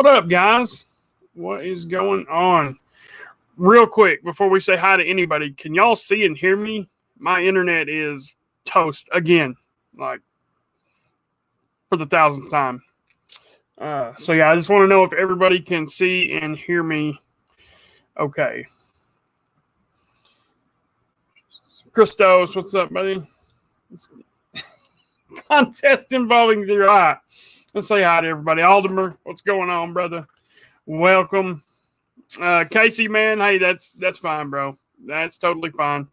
What up, guys? What is going on? Real quick, before we say hi to anybody, can y'all see and hear me? My internet is toast again, like for the 1,000th time. So yeah, I just want to know if everybody can see and hear me. Okay. Christos, what's up, buddy? Contest involving Zero Eye. Let's say hi to everybody. Aldemer, what's going on, brother? Welcome. Casey, man, hey, that's fine, bro. That's totally fine.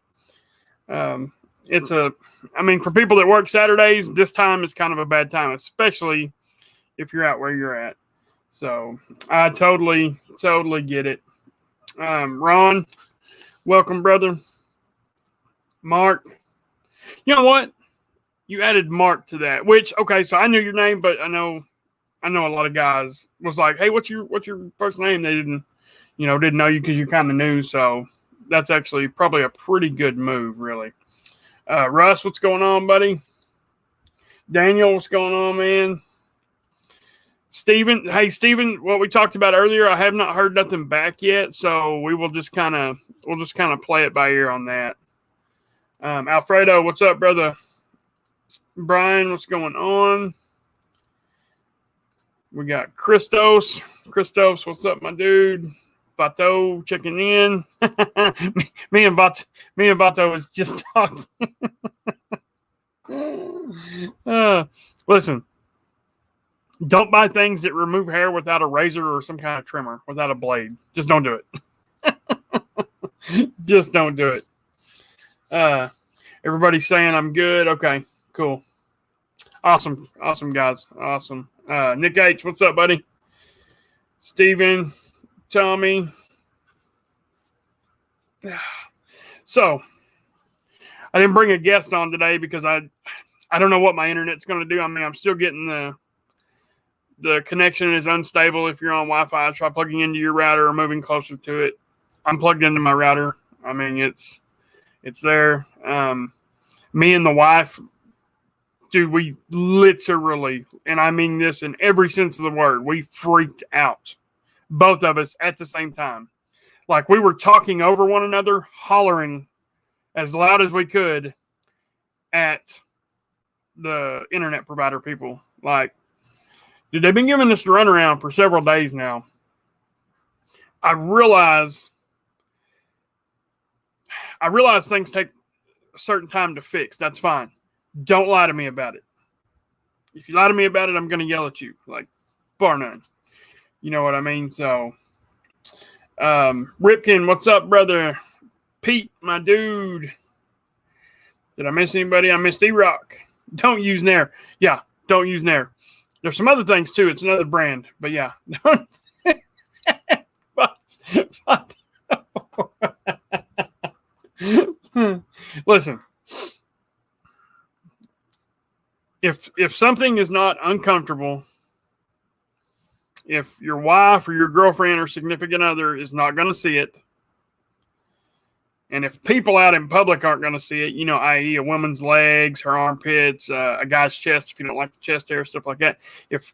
For people that work Saturdays, this time is kind of a bad time, especially if you're out where you're at. So I totally get it. Ron, welcome, brother. Mark, you know what? You added Mark to that, which, okay, so I knew your name, but I know a lot of guys was like, hey, what's your first name? They didn't know you because you're kind of new. So that's actually probably a pretty good move, really. Russ, what's going on, buddy? Daniel, what's going on, man? Steven, hey, Steven, what we talked about earlier, I have not heard nothing back yet, so we'll just kind of play it by ear on that. Alfredo, what's up, brother? Brian, what's going on? We got Christos. Christos, what's up, my dude? Bato checking in. me and Bato was just talking. Listen, don't buy things that remove hair without a razor or some kind of trimmer, without a blade. Just don't do it. Just don't do it. Everybody's saying I'm good. Okay, cool. Awesome, guys. Awesome. Nick H, what's up, buddy? Steven, Tommy. So, I didn't bring a guest on today because I don't know what my internet's going to do. I mean, I'm still getting the connection is unstable if you're on Wi-Fi. Try plugging into your router or moving closer to it. I'm plugged into my router. I mean, it's there. Me and the wife, dude, we literally, and I mean this in every sense of the word, we freaked out. Both of us at the same time. Like we were talking over one another, hollering as loud as we could at the internet provider people. Like, dude, they've been giving us the runaround for several days now. I realize things take a certain time to fix. That's fine. Don't lie to me about it. If you lie to me about it, I'm going to yell at you. Like, bar none. You know what I mean? So, Ripkin, what's up, brother? Pete, my dude. Did I miss anybody? I missed E-Rock. Don't use Nair. Yeah, don't use Nair. There's some other things, too. It's another brand. But, yeah. Listen. If something is not uncomfortable, if your wife or your girlfriend or significant other is not going to see it, and if people out in public aren't going to see it, i.e. a woman's legs, her armpits, a guy's chest, if you don't like the chest hair, stuff like that. If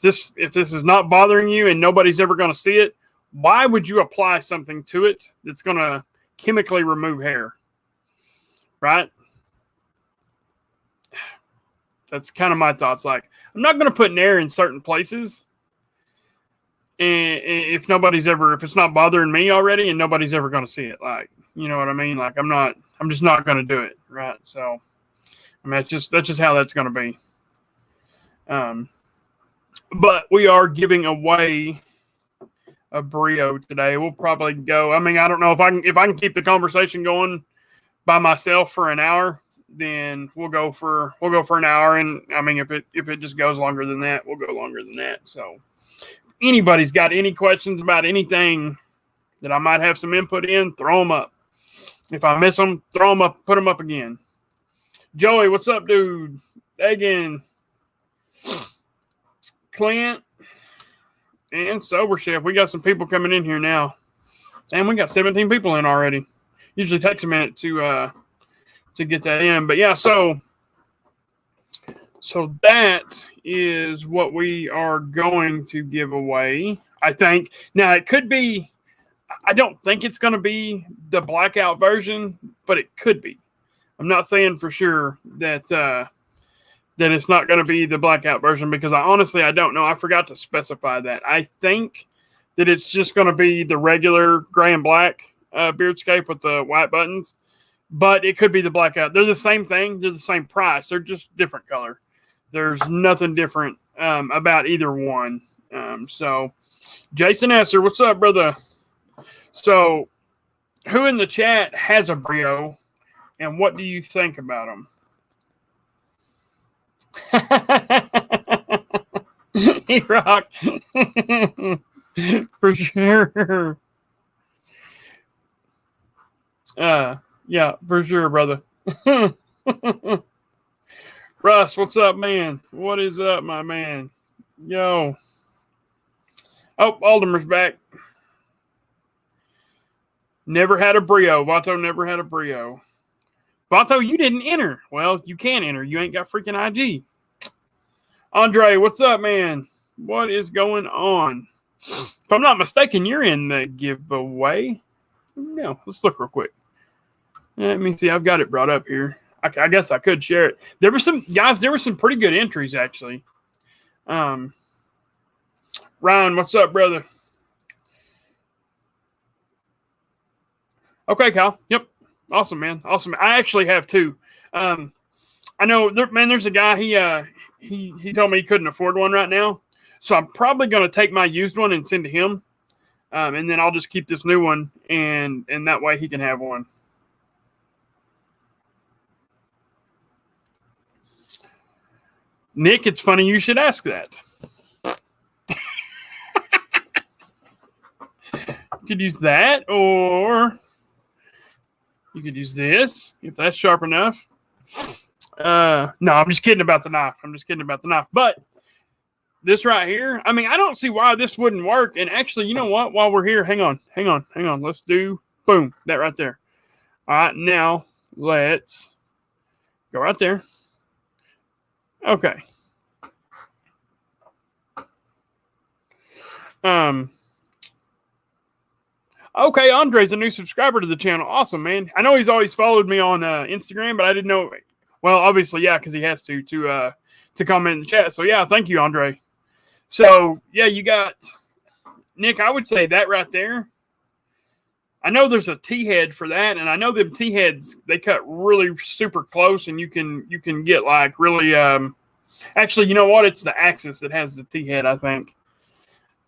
this is not bothering you and nobody's ever going to see it, why would you apply something to it that's going to chemically remove hair? Right? That's kind of my thoughts. Like, I'm not going to put Nair in certain places. And if it's not bothering me already and nobody's ever going to see it, like, you know what I mean? Like, I'm just not going to do it. Right. So, I mean, that's just how that's going to be. But we are giving away a Brio today. We'll probably go. I mean, I don't know if I can keep the conversation going by myself for an hour, then we'll go for an hour. And I mean, if it just goes longer than that, we'll go longer than that. So, anybody's got any questions about anything that I might have some input in, throw them up. If I miss them, throw them up, put them up again. Joey, what's up, dude? Again, Clint and Sober Chef. We got some people coming in here now, and we got 17 people in already. Usually takes a minute to get that in, but yeah. So So that is what we are going to give away, I think. Now, it could be, I don't think it's going to be the blackout version, but it could be. I'm not saying for sure that that it's not going to be the blackout version because I don't know. I forgot to specify that. I think that it's just going to be the regular gray and black Beardscape with the white buttons, but it could be the blackout. They're the same thing. They're the same price. They're just different color. There's nothing different about either one. So, Jason Esser, what's up, brother? So, who in the chat has a Brio, and what do you think about them? He rocked. For sure. Yeah, for sure, brother. Russ, what's up, man? What is up, my man? Yo. Oh, Aldermer's back. Never had a Brio. Vato never had a Brio. Vato, you didn't enter. Well, you can enter. You ain't got freaking IG. Andre, what's up, man? What is going on? If I'm not mistaken, you're in the giveaway. No, let's look real quick. Let me see. I've got it brought up here. I guess I could share it. There were some pretty good entries, actually. Ryan, what's up, brother? Okay, Kyle. Yep. Awesome, man. Awesome. I actually have two. I know, there's a guy, he told me he couldn't afford one right now. So I'm probably going to take my used one and send to him. And then I'll just keep this new one, and that way he can have one. Nick, it's funny you should ask that. You could use that, or you could use this, if that's sharp enough. No, I'm just kidding about the knife. But this right here, I mean, I don't see why this wouldn't work. And actually, you know what? While we're here, hang on. Let's do, boom, that right there. All right, now let's go right there. Okay. Okay, Andre's a new subscriber to the channel. Awesome, man. I know he's always followed me on Instagram, but I didn't know. Well, obviously, yeah, because he has to comment in the chat. So yeah, thank you, Andre. So yeah, you got Nick. I would say that right there. I know there's a T-head for that, and I know them T-heads, they cut really super close, and you can get like really actually, you know what? It's the Axis that has the T-head, I think.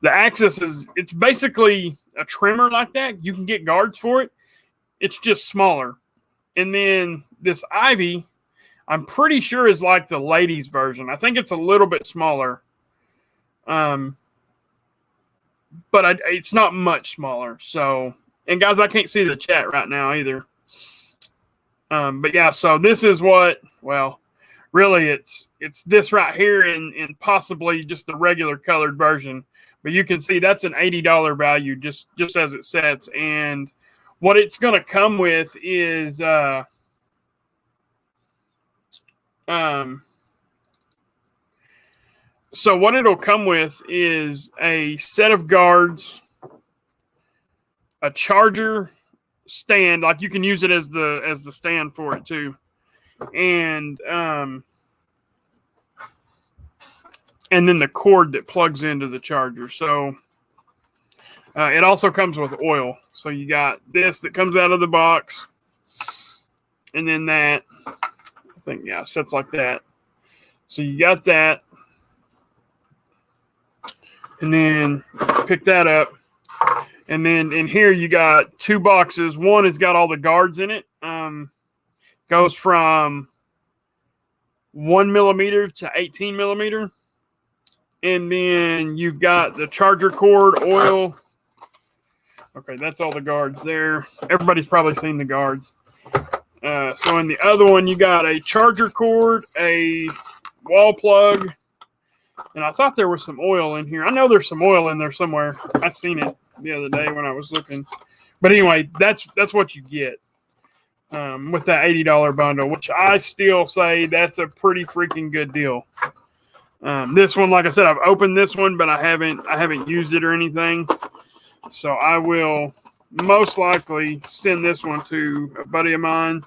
The Axis it's basically a trimmer like that. You can get guards for it. It's just smaller. And then this Ivy, I'm pretty sure is like the ladies version. I think it's a little bit smaller. But it's not much smaller. So, and guys, I can't see the chat right now either. But yeah, so this is what, well, really it's this right here and possibly just the regular colored version. But you can see that's an $80 value just as it sets. And what it's going to come with is so what it'll come with is a set of guards, a charger stand, like you can use it as the stand for it too. And then the cord that plugs into the charger. So it also comes with oil. So you got this that comes out of the box. And then that, I think, yeah, sets like that. So you got that. And then pick that up. And then in here you got two boxes. One has got all the guards in it. Goes from 1 millimeter to 18 millimeter. And then you've got the charger cord, oil. Okay, that's all the guards there. Everybody's probably seen the guards. So in the other one, you got a charger cord, a wall plug, and I thought there was some oil in here. I know there's some oil in there somewhere. I seen it the other day when I was looking. But anyway, that's what you get. with that $80 bundle, which I still say that's a pretty freaking good deal. This one, like I said, I've opened this one, but I haven't used it or anything. So I will most likely send this one to a buddy of mine,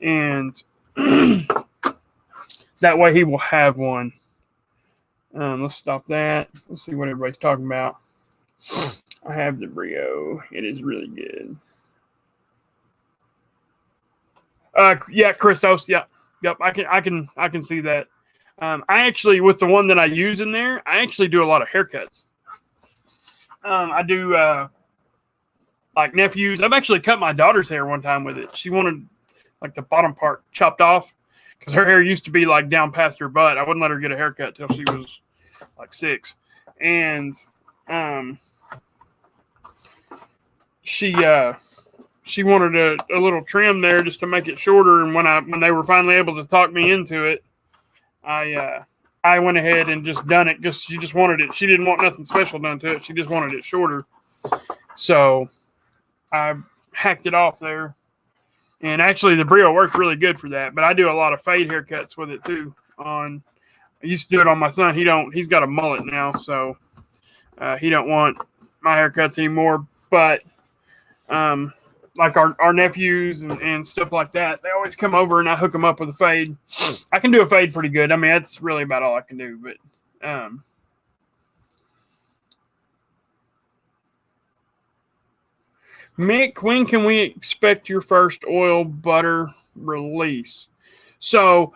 and that way he will have one. Let's stop that. Let's see what everybody's talking about. I have the Brio. It is really good. Yeah, Christos. Yep. I can see that. I actually, with the one that I use in there, I actually do a lot of haircuts. I do like nephews. I've actually cut my daughter's hair one time with it. She wanted like the bottom part chopped off because her hair used to be like down past her butt. I wouldn't let her get a haircut till she was like 6, and she wanted a little trim there just to make it shorter. And when they were finally able to talk me into it, I went ahead and just done it because she just wanted it. She didn't want nothing special done to it. She just wanted it shorter. So I hacked it off there. And actually the Brio worked really good for that. But I do a lot of fade haircuts with it too. I used to do it on my son. He's got a mullet now, so he don't want my haircuts anymore. But like our nephews and stuff like that, they always come over and I hook them up with a fade. I can do a fade pretty good. I mean, that's really about all I can do. But Mick, when can we expect your first oil butter release? So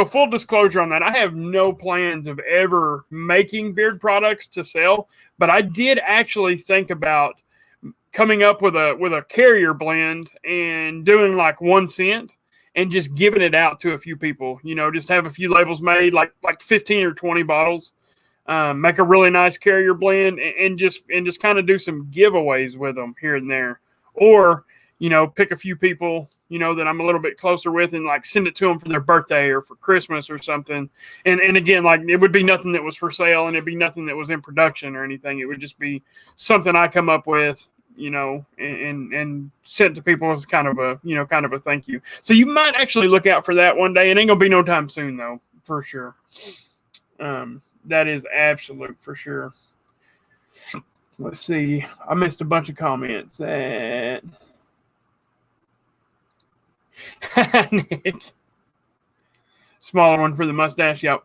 full disclosure on that, I have no plans of ever making beard products to sell, but I did actually think about coming up with a carrier blend and doing like 1 cent and just giving it out to a few people. Just have a few labels made, like 15 or 20 bottles. Make a really nice carrier blend and just kind of do some giveaways with them here and there, or pick a few people that I'm a little bit closer with and like send it to them for their birthday or for Christmas or something. And again, like it would be nothing that was for sale and it'd be nothing that was in production or anything. It would just be something I come up with, and sent to people as kind of a thank you. So you might actually look out for that one day. It ain't gonna be no time soon though, for sure. That is absolute for sure. Let's see. I missed a bunch of comments. That Nick. Smaller one for the mustache. Yep.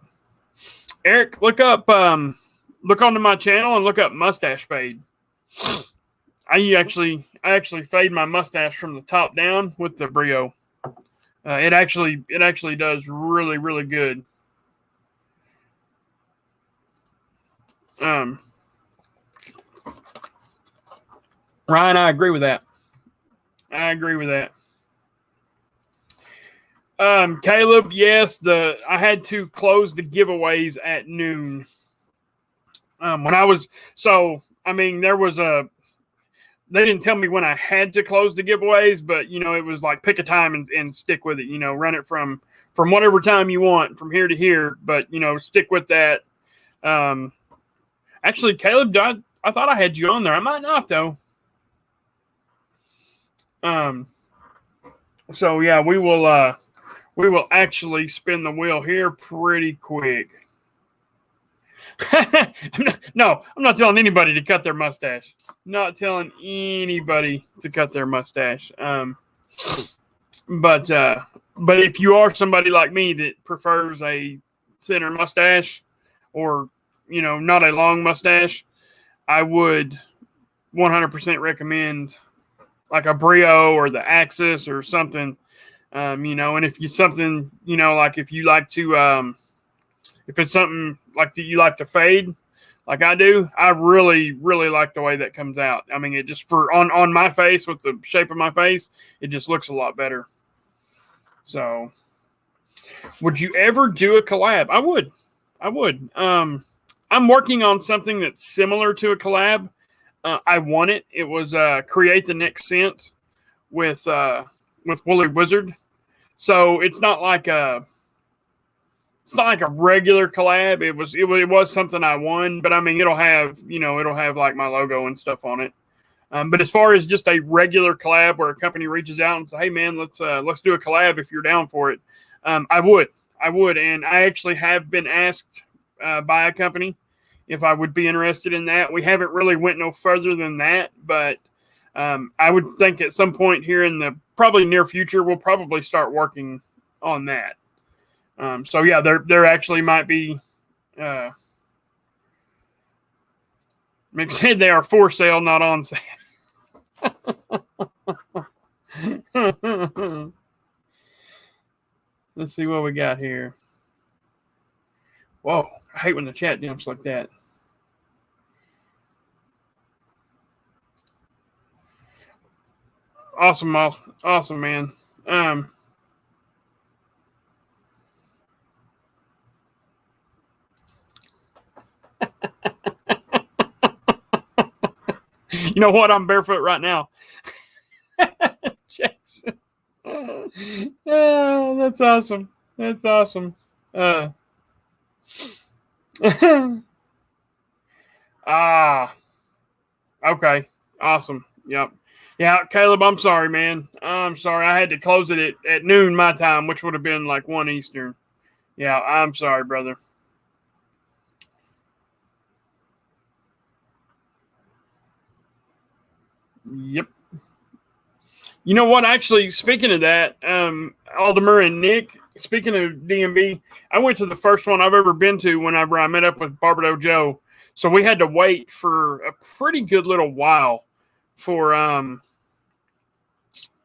Eric, look onto my channel and look up mustache fade. I actually fade my mustache from the top down with the Brio. It actually does really, really good. Ryan, I agree with that. Caleb, yes, I had to close the giveaways at noon. They didn't tell me when I had to close the giveaways, but it was like pick a time and stick with it. Run it from whatever time you want from here to here, but stick with that. Actually, Caleb, I thought I had you on there. I might not though. So yeah, we will actually spin the wheel here pretty quick. No, I'm not telling anybody to cut their mustache. Not telling anybody to cut their mustache. But if you are somebody like me that prefers a thinner mustache or, not a long mustache, I would 100% recommend like a Brio or the Axis or something. And if you something, like if you like to, if it's something like that you like to fade, like I do, I really, really like the way that comes out. I mean, it just on my face with the shape of my face, it just looks a lot better. So, would you ever do a collab? I would. I'm working on something that's similar to a collab. I want it. It was create the next scent with Woolly Wizard. So it's not like a regular collab. It was something I won, but I mean it'll have like my logo and stuff on it. But as far as just a regular collab where a company reaches out and says, "Hey man, let's do a collab if you're down for it," I would, and I actually have been asked by a company if I would be interested in that. We haven't really went no further than that, but I would think at some point here in the probably near future, we'll probably start working on that. So yeah, there actually might be. Mick said they are for sale, not on sale. Let's see what we got here. Whoa, I hate when the chat jumps like that. Awesome, man. You know what? I'm barefoot right now. Jackson. Oh, that's awesome. That's awesome. Okay. Awesome. Yep. Yeah, Caleb, I'm sorry, man. I'm sorry. I had to close it at noon my time, which would have been like 1 Eastern. Yeah, I'm sorry, brother. Yep. You know what? Actually, speaking of that, Aldemer and Nick, speaking of DMV, I went to the first one I've ever been to whenever I met up with Barbado Joe. So we had to wait for a pretty good little while for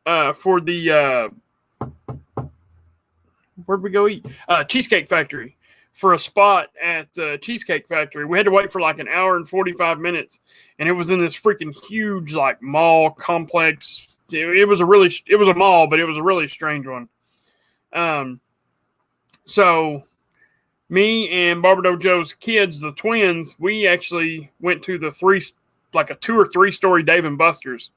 the where'd we go eat? Cheesecake Factory. For a spot at the Cheesecake Factory. We had to wait for like an hour and 45 minutes, and it was in this freaking huge like mall complex. It was a mall, but it was a really strange one. So me and Barbado Joe's kids, the twins, we actually went to the a 2 or 3 story Dave and Buster's.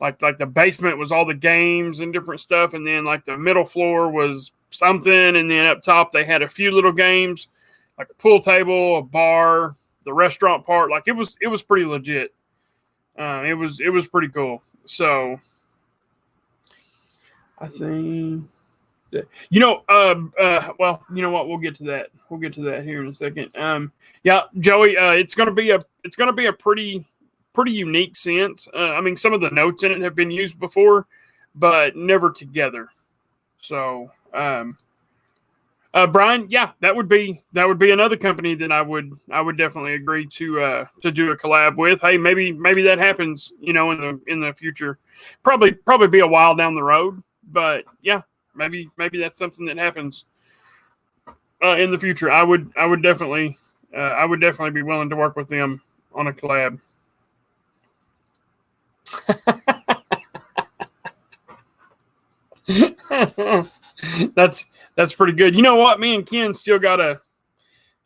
Like the basement was all the games and different stuff, and then like the middle floor was something, and then up top they had a few little games, like a pool table, a bar, the restaurant part. Like it was pretty legit. It was pretty cool. So I think well, you know what? We'll get to that. We'll get to that here in a second. Yeah, Joey, it's gonna be a pretty unique scent. I mean, some of the notes in it have been used before, but never together. So, Brian, yeah, that would be another company that I would definitely agree to do a collab with. Hey, maybe that happens, in the future. Probably be a while down the road, but yeah, maybe that's something that happens in the future. I would definitely be willing to work with them on a collab. That's pretty good. You know what? Me and Ken still got to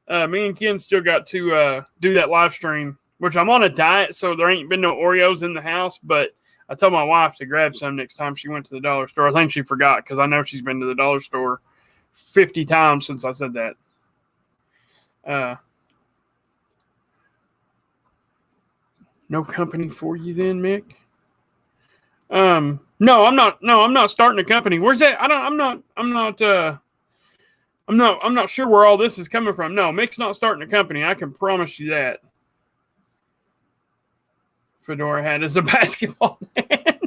do that live stream, which I'm on a diet, so there ain't been no Oreos in the house, but I told my wife to grab some next time she went to the dollar store. I think she forgot because I know she's been to the dollar store 50 times since I said that. No company for you then, Mick? No, I'm not starting a company. Where's that? I'm not sure where all this is coming from. No, Mick's not starting a company. I can promise you that. Fedora hat is a basketball man.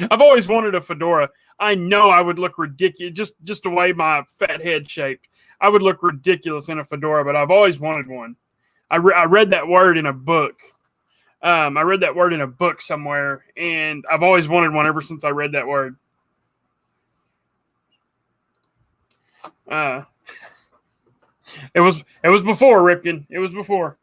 I've always wanted a fedora. I know I would look ridiculous, just the way my fat head shaped. I would look ridiculous in a fedora, but I've always wanted one. I read that word in a book. I read that word in a book somewhere, and I've always wanted one ever since I read that word. It was before, Ripken. It was before.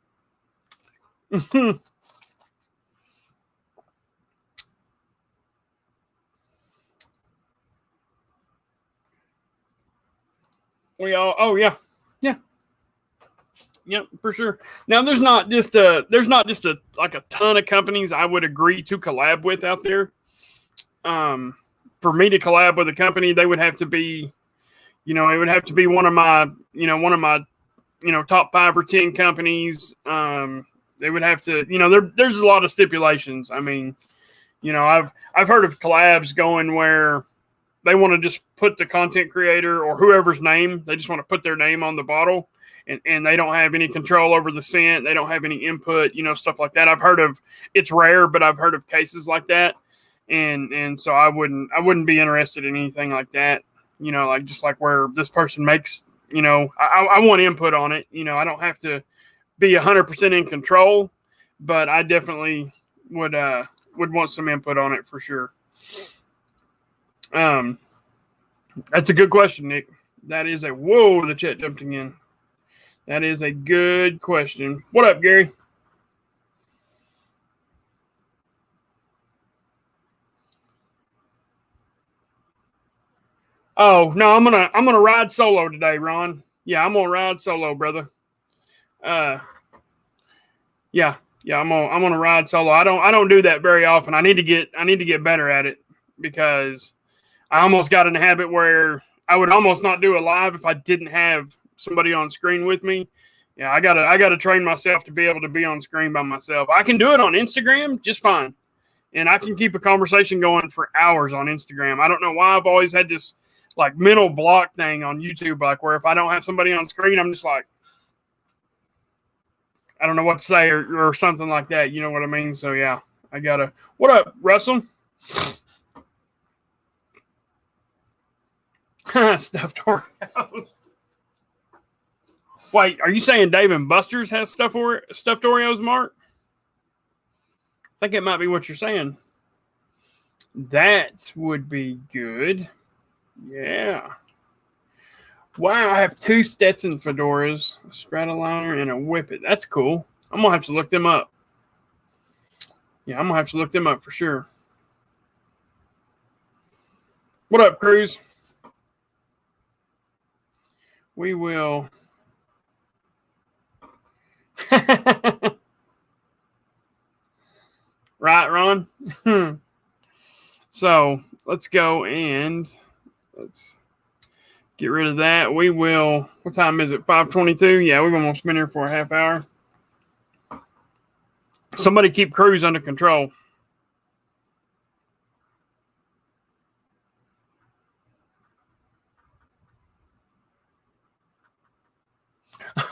Yeah. Yep, for sure. Now there's not just a ton of companies I would agree to collab with out there. For me to collab with a company, they would have to be, it would have to be one of my top 5 or 10 companies. They would have to, there's a lot of stipulations. I mean, I've heard of collabs going where they want to just put the content creator or whoever's name, they just want to put their name on the bottle, and they don't have any control over the scent. They don't have any input, stuff like that. I've heard of, it's rare, but I've heard of cases like that. And so I wouldn't be interested in anything like that. Like just like where this person makes, I want input on it. I don't have to be 100% in control, but I definitely would want some input on it for sure. That's a good question, Nick. That is whoa, the chat jumped again. That is a good question. What up, Gary? Oh no, I'm gonna ride solo today, Ron. Yeah, I'm gonna ride solo, brother. Yeah, I'm gonna ride solo. I don't do that very often. I need to get better at it, because I almost got in a habit where I would almost not do a live if I didn't have somebody on screen with me. Yeah, I gotta train myself to be able to be on screen by myself. I can do it on Instagram just fine, and I can keep a conversation going for hours on Instagram. I don't know why I've always had this like mental block thing on YouTube, like where if I don't have somebody on screen, I'm just like, I don't know what to say or something like that. You know what I mean? So yeah, I gotta. What up, Russell? Stuffed Oreos. Wait, are you saying Dave and Buster's has stuffed Oreos, Mark? I think it might be what you're saying. That would be good. Yeah. Wow, I have 2 Stetson fedoras, a Stratoliner, and a Whippet. That's cool. I'm going to have to look them up. Yeah, I'm going to have to look them up for sure. What up, Cruz? We will. Right, Ron? So let's go and let's get rid of that. We will. What time is it? 5:22. Yeah, we're gonna spend here for a half hour. Somebody keep Cruz under control.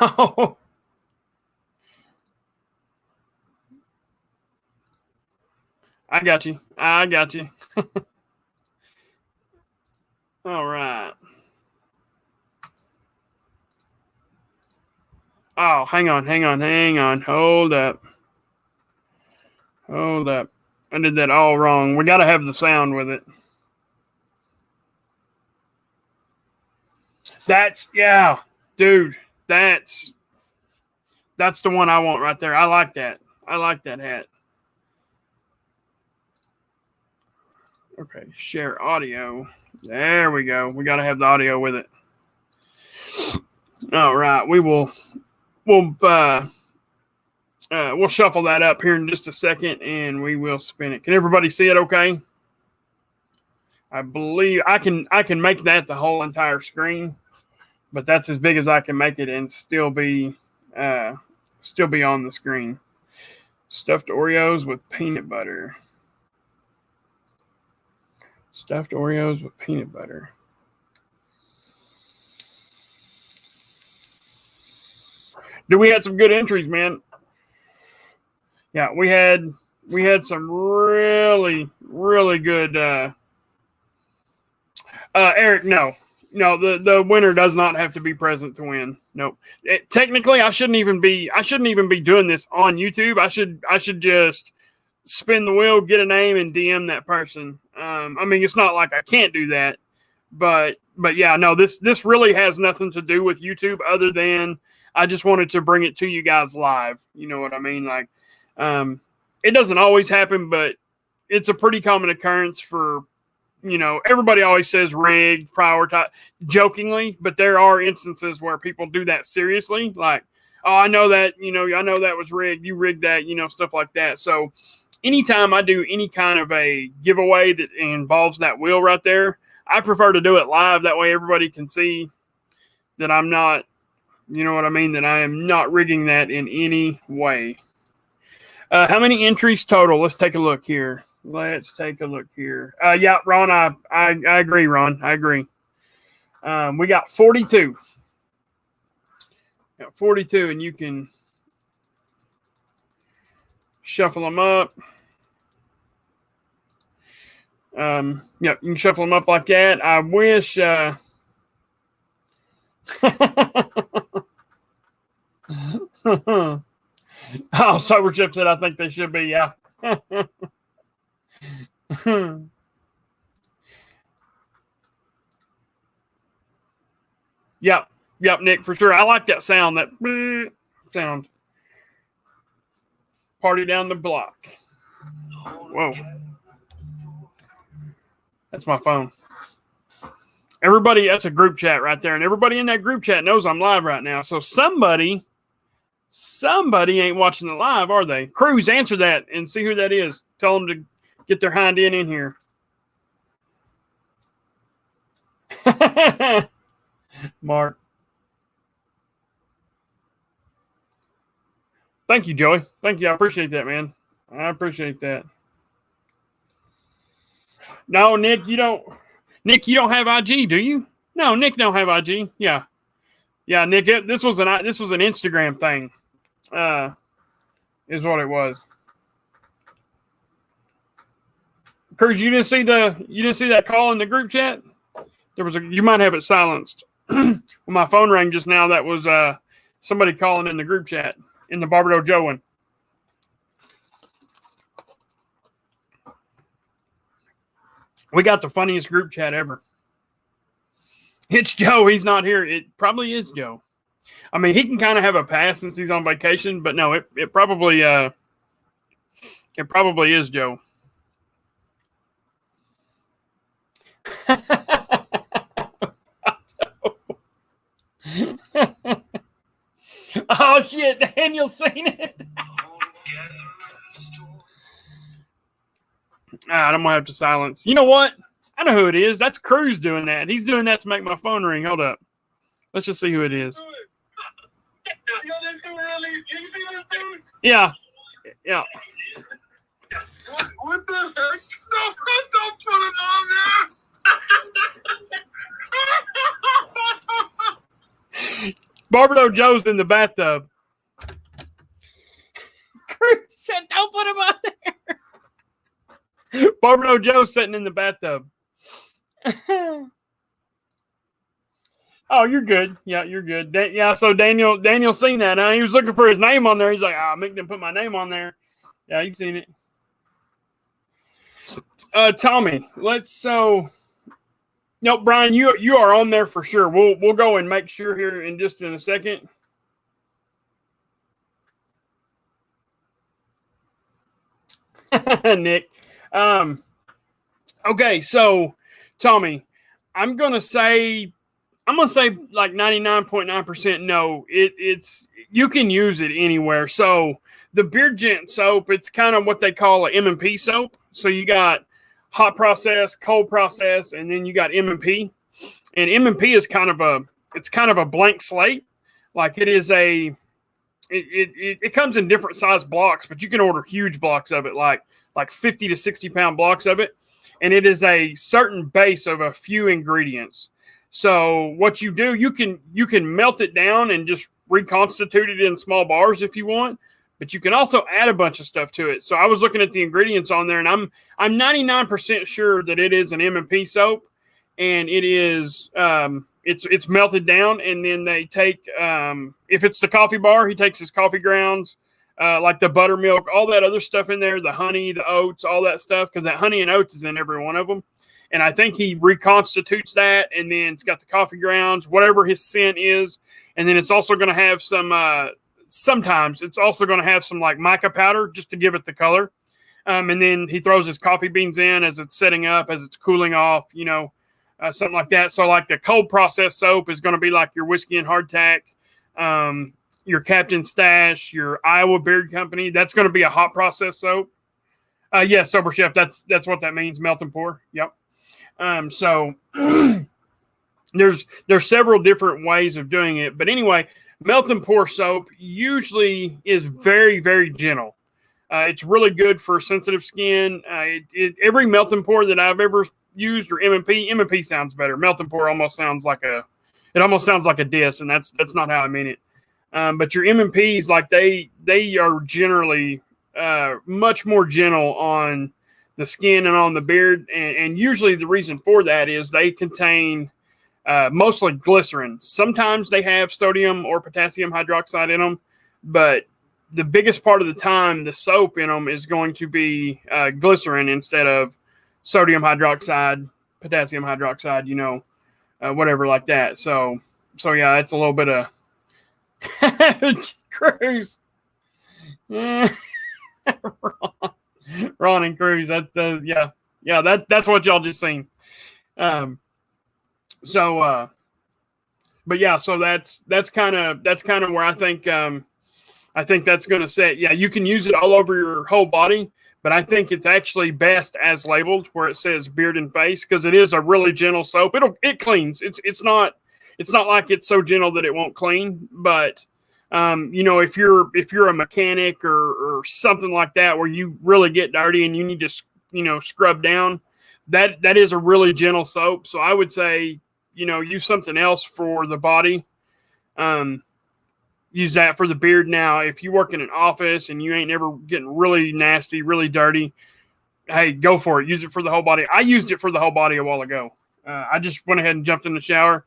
Oh. I got you. All right. Oh, hang on. Hold up. I did that all wrong. We got to have the sound with it. Yeah, dude. That's the one I want right there. I like that. I like that hat. Okay, share audio. There we go. We got to have the audio with it. All right, we'll shuffle that up here in just a second, and we will spin it. Can everybody see it? Okay. I believe I can make that the whole entire screen, but that's as big as I can make it and still be on the screen. Stuffed Oreos with peanut butter. Stuffed Oreos with peanut butter. Dude, we had some good entries, man. Yeah, we had some really, really good. Eric, no, the winner does not have to be present to win. Nope. Technically, I shouldn't even be doing this on YouTube. I should just spin the wheel, get a name, and DM that person. I mean, it's not like I can't do that, but yeah, no, this really has nothing to do with YouTube other than I just wanted to bring it to you guys live. You know what I mean? Like, it doesn't always happen, but it's a pretty common occurrence for, everybody always says rigged, prioritize, jokingly, but there are instances where people do that seriously. Like, oh, I know that, I know that was rigged. You rigged that, stuff like that. So anytime I do any kind of a giveaway that involves that wheel right there, I prefer to do it live. That way everybody can see that I'm not, you know what I mean, that I am not rigging that in any way. How many entries total? Let's take a look here. Yeah, Ron, I agree, Ron. I agree. We got 42. Got 42, and you can shuffle them up. You can shuffle them up like that. I wish. Oh, Sober Chip said I think they should be. Yeah. Yep, Nick, for sure. I like that sound. That sound. Party down the block. Whoa. That's my phone. Everybody, that's a group chat right there. And everybody in that group chat knows I'm live right now. So somebody ain't watching the live, are they? Cruz, answer that and see who that is. Tell them to get their hind end in here. Mark. Thank you, Joey. Thank you. I appreciate that, man. I appreciate that. No, Nick, you don't have IG, do you? No, Nick don't have IG. Yeah, Nick. This was an Instagram thing. Is what it was. Cruz, you didn't see that call in the group chat? You might have it silenced. When my phone rang just now, that was somebody calling in the group chat in the Barbado Joe one. We got the funniest group chat ever. It's Joe. He's not here. It probably is Joe. I mean, he can kind of have a pass since he's on vacation, but no, it probably is Joe. Oh shit, Daniel's seen it. I'm gonna have to silence. You know what? I know who it is. That's Cruz doing that. He's doing that to make my phone ring. Hold up. Let's just see who it is. Yeah. What the heck? No, don't put it on there. Barbado Joe's in the bathtub. Cruz said, "Don't put him on there." Barbado Joe's sitting in the bathtub. Oh, you're good. Yeah, you're good. So Daniel seen that. He was looking for his name on there. He's like, Mick didn't put my name on there. Yeah, you've seen it. Tommy, no, Brian, you are on there for sure. We'll go and make sure here in just in a second. Nick. Okay, so Tommy, I'm gonna say like 99.9% no. It's you can use it anywhere. So the Beard Gent soap, it's kind of what they call an M&P soap. So you got hot process, cold process, and then you got M&P. And M&P is kind of a blank slate. Like it comes in different size blocks, but you can order huge blocks of it, like 50 to 60 pound blocks of it. And it is a certain base of a few ingredients. So what you do, you can melt it down and just reconstitute it in small bars if you want, but you can also add a bunch of stuff to it. So I was looking at the ingredients on there, and I'm 99% sure that it is an M&P soap, and it is it's melted down, and then they take if it's the coffee bar, he takes his coffee grounds, like the buttermilk, all that other stuff in there, the honey, the oats, all that stuff, because that honey and oats is in every one of them. And I think he reconstitutes that, and then it's got the coffee grounds, whatever his scent is. And then it's also going to have some, sometimes it's also going to have some like mica powder just to give it the color. And then he throws his coffee beans in as it's setting up, as it's cooling off, something like that. So like the cold process soap is going to be like your whiskey and hardtack, your Captain Stash, your Iowa Beard Company. That's going to be a hot process soap. Yes, Sober Chef. That's what that means. Melt and pour. Yep. So there's several different ways of doing it, but anyway, melt and pour soap usually is very, very gentle. It's really good for sensitive skin. Every melting pour that I've ever used, or M&P sounds better. Melting pour almost sounds like a diss, and that's not how I mean it. But your M&Ps, like they are generally much more gentle on the skin and on the beard, and usually the reason for that is they contain mostly glycerin. Sometimes they have sodium or potassium hydroxide in them, but the biggest part of the time, the soap in them is going to be glycerin instead of sodium hydroxide, potassium hydroxide, whatever like that. So yeah, it's a little bit of Cruz. Yeah. Ron and Cruz. That's that's what y'all just seen. But yeah, so that's kind of where I think that's going to set. Yeah, you can use it all over your whole body, but I think it's actually best as labeled, where it says beard and face, because it is a really gentle soap. It cleans. It's not like it's so gentle that it won't clean, but if you're a mechanic or something like that, where you really get dirty and you need to scrub down, that is a really gentle soap. So I would say, use something else for the body. Use that for the beard. Now, if you work in an office and you ain't ever getting really nasty, really dirty, hey, go for it. Use it for the whole body. I used it for the whole body a while ago. I just went ahead and jumped in the shower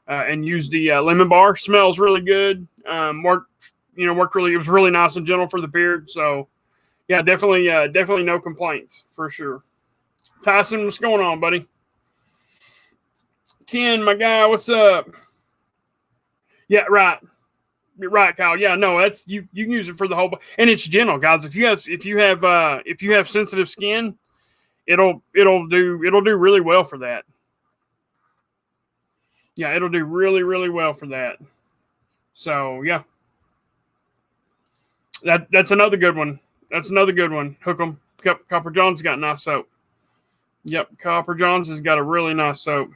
and used the lemon bar. Smells really good. Worked really. It was really nice and gentle for the beard. So, yeah, definitely no complaints for sure. Tyson, what's going on, buddy? Ken, my guy, what's up? Yeah, right. You're right, Kyle. Yeah, no, that's you can use it for the whole body. And it's gentle, guys. If you have sensitive skin, it'll do really well for that. Yeah, it'll do really, really well for that. So yeah. That's another good one. Hook 'em. Copper John's got nice soap. Yep, Copper John's has got a really nice soap.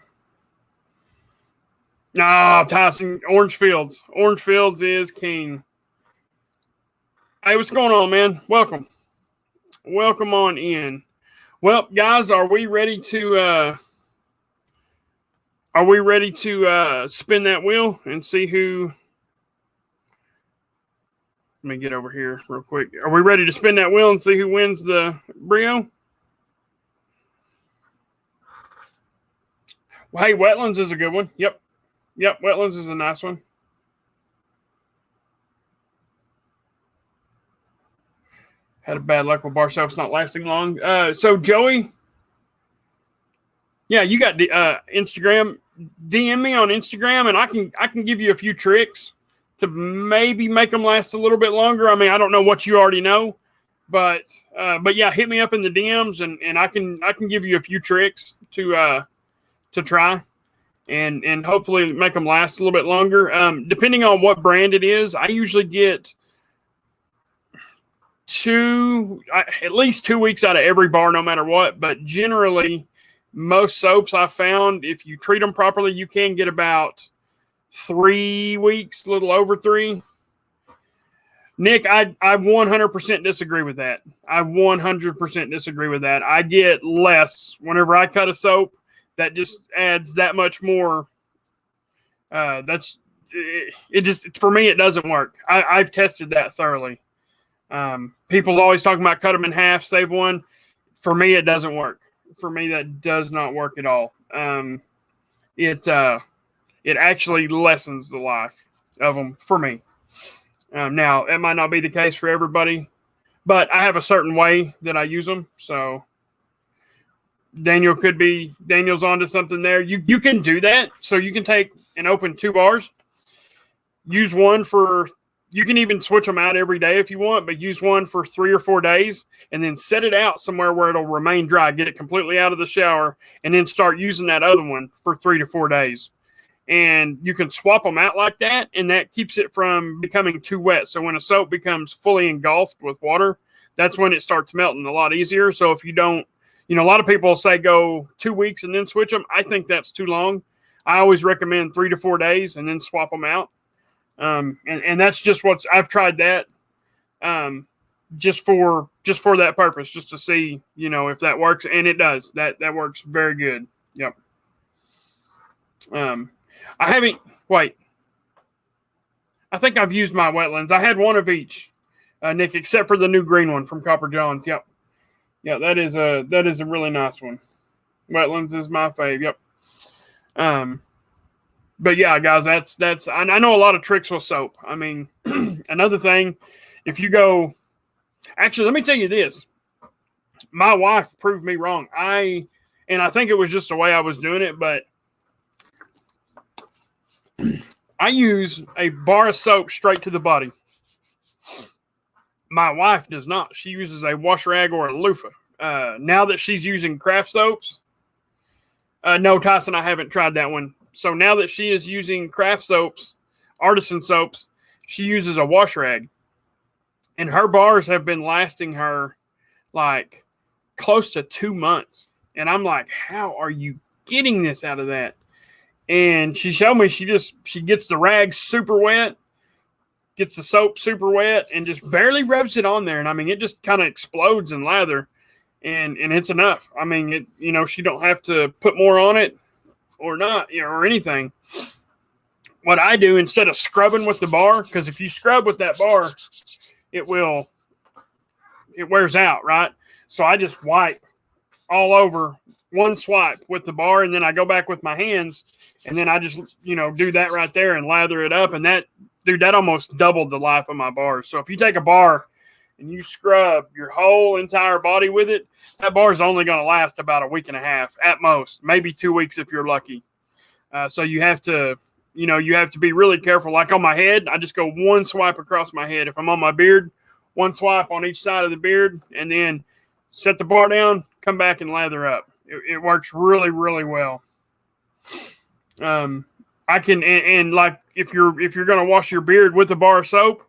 Tyson, Orange Fields. Orange Fields is king. Hey, what's going on, man? Welcome on in. Well, guys, are we ready to spin that wheel and see who? Let me get over here real quick. Are we ready to spin that wheel and see who wins the Brio? Well, hey, Wetlands is a good one. Yep, Wetlands is a nice one. Had a bad luck with bar soaps not lasting long. So Joey, yeah, you got the Instagram. DM me on Instagram, and I can give you a few tricks to maybe make them last a little bit longer. I mean, I don't know what you already know, but yeah, hit me up in the DMs, and I can give you a few tricks to try, and hopefully make them last a little bit longer. Depending on what brand it is, I usually get at least 2 weeks out of every bar, no matter what. But generally, most soaps I found, if you treat them properly, you can get about 3 weeks, a little over 3. Nick, I 100% disagree with that. I 100% disagree with that. I get less whenever I cut a soap. That just adds that much more. For me, it doesn't work. I've tested that thoroughly. People always talking about cut them in half, save one. For me, it doesn't work. For me, that does not work at all. It actually lessens the life of them for me. Now, it might not be the case for everybody, but I have a certain way that I use them. So Daniel's onto something there. You can do that. So you can take and open 2 bars, use one for, you can even switch them out every day if you want, but use one for 3 or 4 days and then set it out somewhere where it'll remain dry. Get it completely out of the shower and then start using that other one for 3 to 4 days. And you can swap them out like that, and that keeps it from becoming too wet. So when a soap becomes fully engulfed with water, that's when it starts melting a lot easier. So if you don't, a lot of people say go 2 weeks and then switch them. I think that's too long. I always recommend 3 to 4 days and then swap them out. And that's just I've tried that just for just for that purpose, just to see, if that works. And it does. That works very good. Yep. I haven't, wait. I think I've used my wetlands. I had one of each, Nick, except for the new green one from Copper Johns. Yep. Yeah, that is a really nice one. Wetlands is my fave. Yep. But yeah, guys, that's I know a lot of tricks with soap. I mean, another thing, if you go, actually, let me tell you this. My wife proved me wrong. I think it was just the way I was doing it, but I use a bar of soap straight to the body. My wife does not. She uses a wash rag or a loofah. Now that she's using craft soaps, no, Tyson, I haven't tried that one. So now that she is using craft soaps, artisan soaps, she uses a wash rag. And her bars have been lasting her like close to 2 months. And I'm like, how are you getting this out of that? And she showed me she gets the rag super wet, gets the soap super wet, and just barely rubs it on there. And I mean, it just kind of explodes in lather. And it's enough. I mean, she don't have to put more on it. Or not, or anything. What I do instead of scrubbing with the bar, because if you scrub with that bar, it wears out, right? So I just wipe all over, one swipe with the bar, and then I go back with my hands, and then I just, do that right there and lather it up. And that almost doubled the life of my bars. So if you take a bar and you scrub your whole entire body with it, that bar is only going to last about a week and a half at most, maybe 2 weeks if you're lucky. So you have to be really careful. Like on my head, I just go one swipe across my head. If I'm on my beard, one swipe on each side of the beard, and then set the bar down, come back and lather up. It works really, really well. I can, and like if you're going to wash your beard with a bar of soap,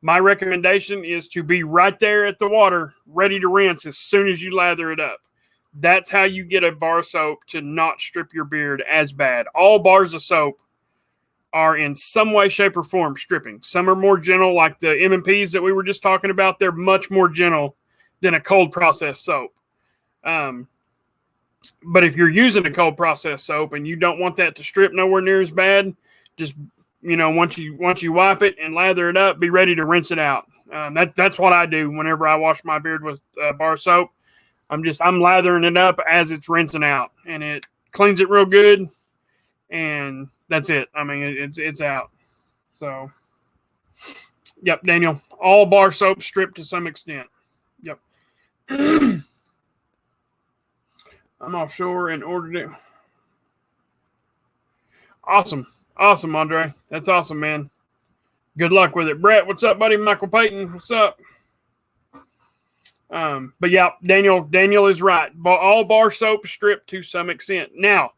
my recommendation is to be right there at the water, ready to rinse as soon as you lather it up. That's how you get a bar of soap to not strip your beard as bad. All bars of soap are in some way, shape, or form stripping. Some are more gentle, like the M&Ps that we were just talking about. They're much more gentle than a cold process soap. But if you're using a cold process soap and you don't want that to strip nowhere near as bad, just once you wipe it and lather it up, be ready to rinse it out. That's what I do whenever I wash my beard with bar soap. I'm lathering it up as it's rinsing out, and it cleans it real good, and that's it. I mean, it's out. So, yep, Daniel, all bar soap stripped to some extent. Yep. I'm offshore in order to. Awesome, Andre. That's awesome, man. Good luck with it. Brett, what's up, buddy? Michael Payton, what's up? But yeah, Daniel is right. All bar soap stripped to some extent. Now,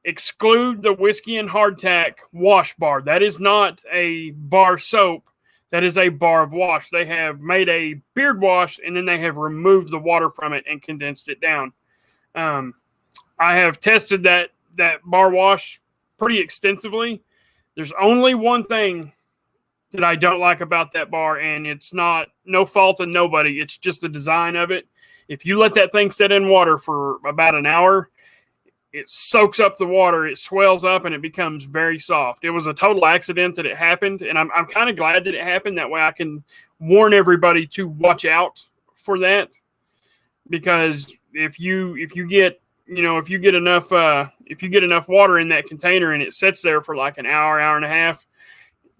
exclude the whiskey and hardtack wash bar. That is not a bar soap. That is a bar of wash. They have made a beard wash, and then they have removed the water from it and condensed it down. I have tested that bar wash pretty extensively. There's only one thing that I don't like about that bar, and it's no fault of nobody. It's just the design of it. If you let that thing sit in water for about an hour, it soaks up the water, it swells up, and it becomes very soft. It was a total accident that it happened, and I'm kind of glad that it happened. That way I can warn everybody to watch out for that, because if you get enough water in that container and it sits there for like an hour and a half,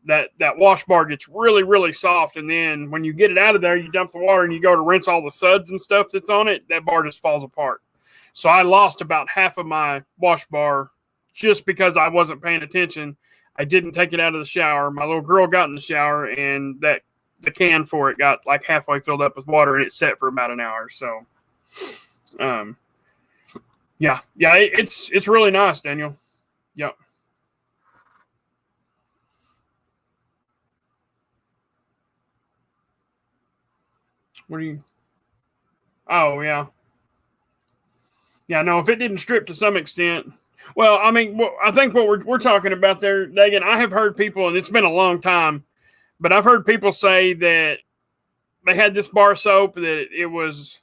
that wash bar gets really, really soft. And then when you get it out of there, you dump the water and you go to rinse all the suds and stuff that's on it, that bar just falls apart. So I lost about half of my wash bar just because I wasn't paying attention. I didn't take it out of the shower. My little girl got in the shower, and the can for it got like halfway filled up with water, and it sat for about an hour. So, yeah, it's really nice, Daniel. Yep. What do you? Oh, yeah. Yeah, no, if it didn't strip to some extent. Well, I mean, I think what we're talking about there, Dagan, I have heard people, and it's been a long time, but I've heard people say that they had this bar soap that it was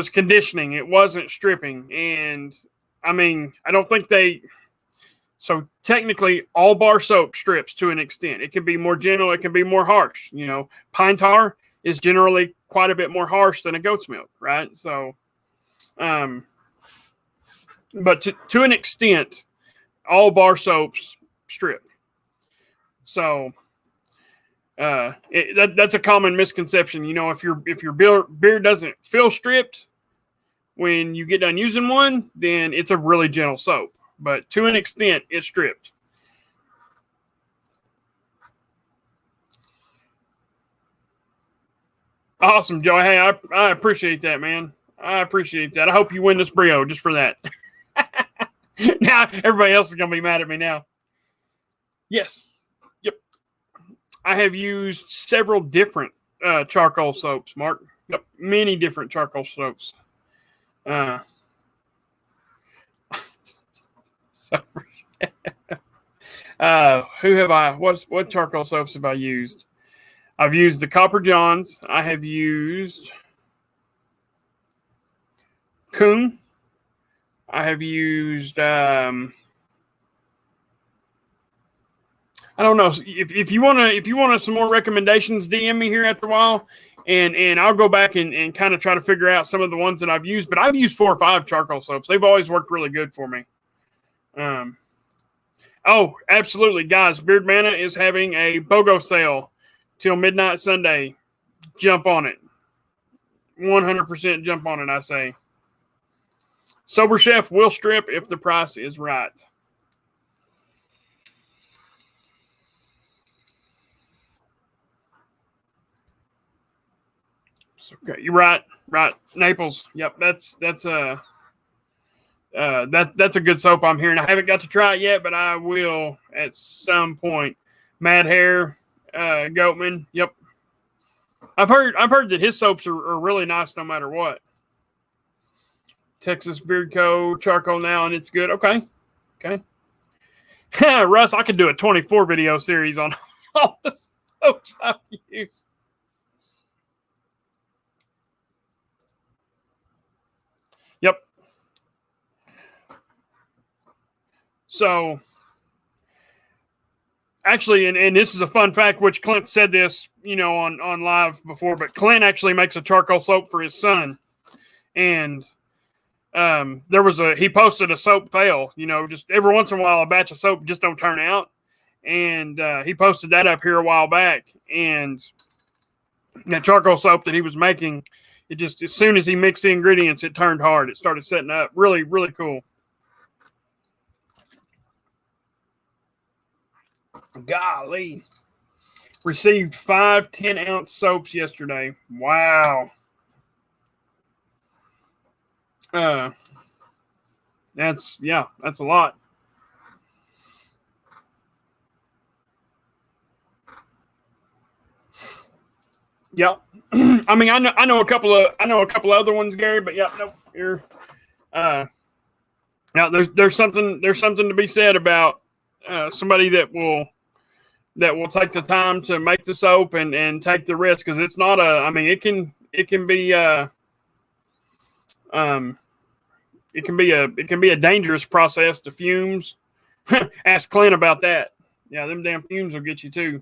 conditioning. It wasn't stripping. And I mean, I don't think so technically all bar soap strips to an extent. It can be more gentle. It can be more harsh. You know, pine tar is generally quite a bit more harsh than a goat's milk, right? So, but to an extent, all bar soaps strip. So, that's a common misconception. You know, if your beer doesn't feel stripped when you get done using one, then it's a really gentle soap. But to an extent, it's stripped. Awesome, Joey. Hey, I appreciate that, man. I appreciate that. I hope you win this Brio just for that. Now, everybody else is going to be mad at me now. Yes. Yep. I have used several different charcoal soaps, Mark. Yep. Many different charcoal soaps. Who have I? What charcoal soaps have I used? I've used the Copper Johns. I have used Coon. I have used. I don't know if you want some more recommendations. DM me here after a while, and I'll go back and kind of try to figure out some of the ones that I've used. But I've used 4 or 5 charcoal soaps. They've always worked really good for me. Oh, absolutely, guys! Beard Mana is having a BOGO sale till midnight Sunday. Jump on it. 100% jump on it, I say. Sober Chef will strip if the price is right. Okay, you're right. Right, Naples. Yep, that's a good soap I'm hearing. I haven't got to try it yet, but I will at some point. Mad Hair, Goatman. Yep, I've heard that his soaps are really nice no matter what. Texas Beard Co. Charcoal now, and it's good. Okay. Russ, I could do a 24 video series on all the soaps I've used. Yep. So, actually, and this is a fun fact, which Clint said this, on live before, but Clint actually makes a charcoal soap for his son. And he posted a soap fail, just every once in a while, a batch of soap just don't turn out. And he posted that up here a while back. And that charcoal soap that he was making, it just, as soon as he mixed the ingredients, it turned hard. It started setting up. Really, really cool. Golly. Received 5 10-ounce soaps yesterday. Wow. That's a lot. Yep. I mean, I know a couple of other ones, Gary, but yeah, no, you're now there's something to be said about somebody that will take the time to make the soap and take the risk, because it's not it can be it can be a dangerous process. The fumes. Ask Clint about that. Yeah, them damn fumes will get you too.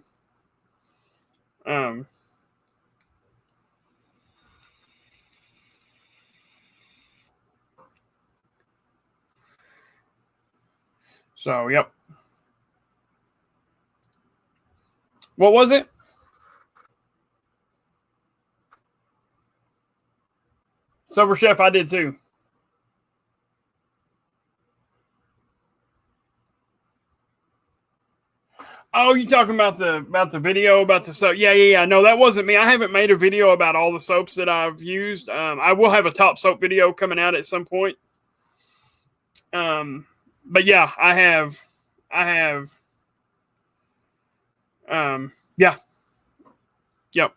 So, yep. What was it? Sober Chef, I did too. Oh, you talking about the video about the soap? Yeah. No, that wasn't me. I haven't made a video about all the soaps that I've used. I will have a top soap video coming out at some point. But yeah, I have. Yeah. Yep.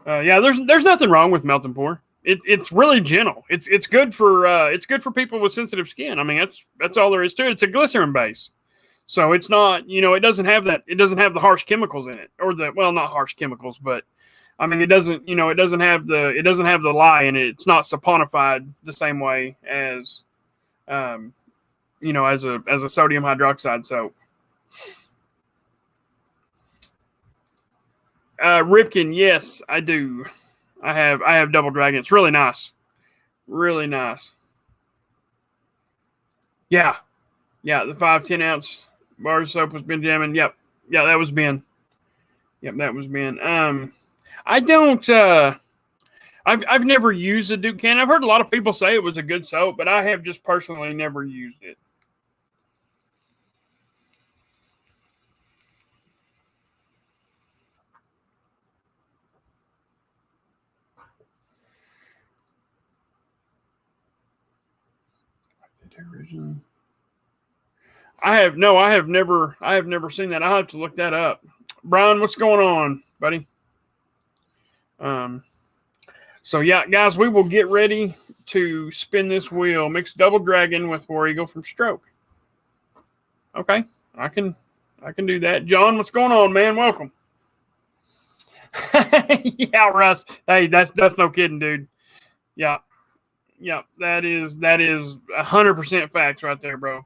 There's nothing wrong with melt and pour. It's really gentle. It's good for people with sensitive skin. I mean, that's all there is to it. It's a glycerin base. So it's not, it doesn't have the harsh chemicals in it, or not harsh chemicals, but I mean, it doesn't, it doesn't have the lye in it. It's not saponified the same way as, as a sodium hydroxide soap. Ripken, yes, I do. I have Double Dragon. It's really nice. Really nice. Yeah. Yeah, the 5-10 ounce bar of soap was Ben jamming. Yep. Yeah, that was Ben. Yep, that was Ben. I don't I've never used a Duke can. I've heard a lot of people say it was a good soap, but I have just personally never used it. I have never seen that. I'll have to look that up. Brian, what's going on, buddy? So yeah, guys, we will get ready to spin this wheel. Mix Double Dragon with War Eagle from Stroke. Okay, I can do that. John, what's going on, man? Welcome. Yeah, Russ. Hey, that's no kidding, dude. Yeah. Yeah, that is 100% facts right there, bro.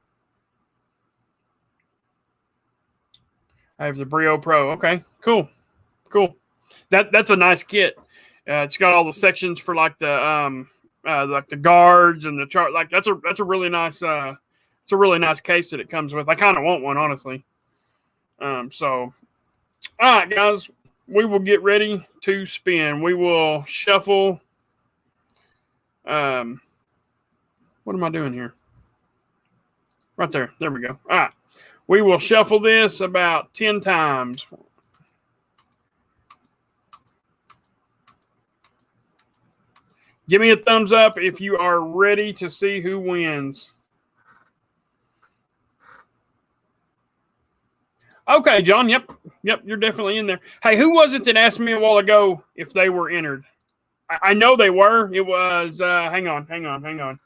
I have the Brio Pro. Okay, cool. That's a nice kit. It's got all the sections for like the guards and the chart. Like that's a really nice it's a really nice case that it comes with. I kind of want one, honestly. So all right, guys, we will get ready to spin. We will shuffle. What am I doing here? Right there. There we go. All right. We will shuffle this about 10 times. Give me a thumbs up if you are ready to see who wins. Okay, John. Yep, you're definitely in there. Hey, who was it that asked me a while ago if they were entered? I know they were. It was, hang on.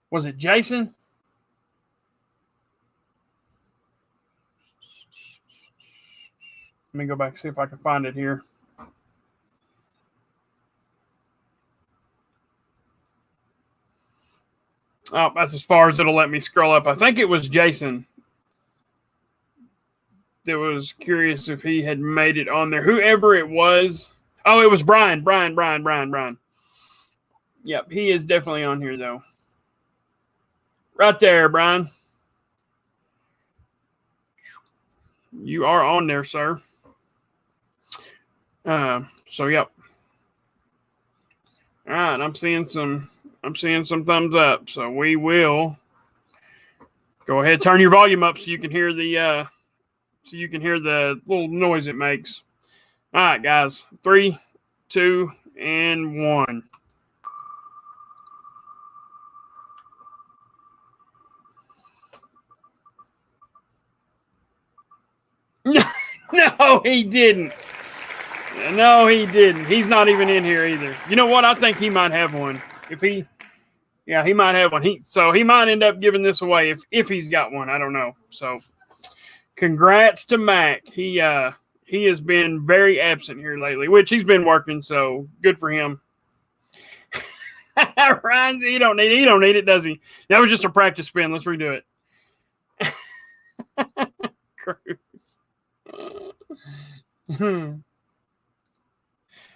Was it Jason? Let me go back and see if I can find it here. Oh, that's as far as it'll let me scroll up. I think it was Jason that was curious if he had made it on there. Whoever it was. Oh, it was Brian. Yep, he is definitely on here, though. Right there, Brian. You are on there, sir. So, yep. All right, I'm seeing some thumbs up. So we will go ahead, turn your volume up so you can hear the little noise it makes. All right, guys. 3, 2, and 1. No, he didn't. No, he didn't. He's not even in here either. You know what? I think he might have one. He might have one. He might end up giving this away if he's got one. I don't know. So, congrats to Mac. He has been very absent here lately, which he's been working. So good for him. Ryan, he don't need it, does he? That was just a practice spin. Let's redo it. Cruz.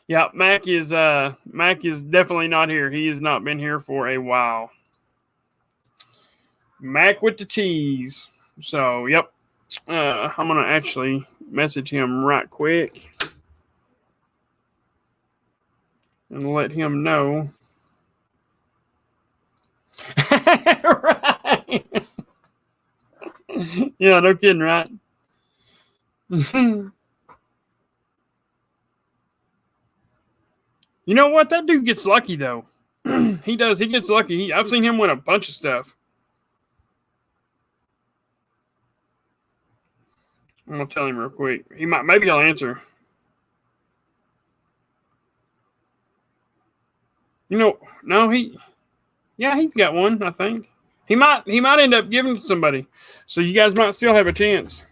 Yeah, Mac is definitely not here. He has not been here for a while. Mac with the cheese. So, yep. I'm gonna actually message him right quick and let him know. Right. Yeah, no kidding, right? You know what? That dude gets lucky, though. He does. He gets lucky. I've seen him win a bunch of stuff. I'm going to tell him real quick. Maybe he'll answer. No, he's got one, I think. He might end up giving it to somebody. So you guys might still have a chance.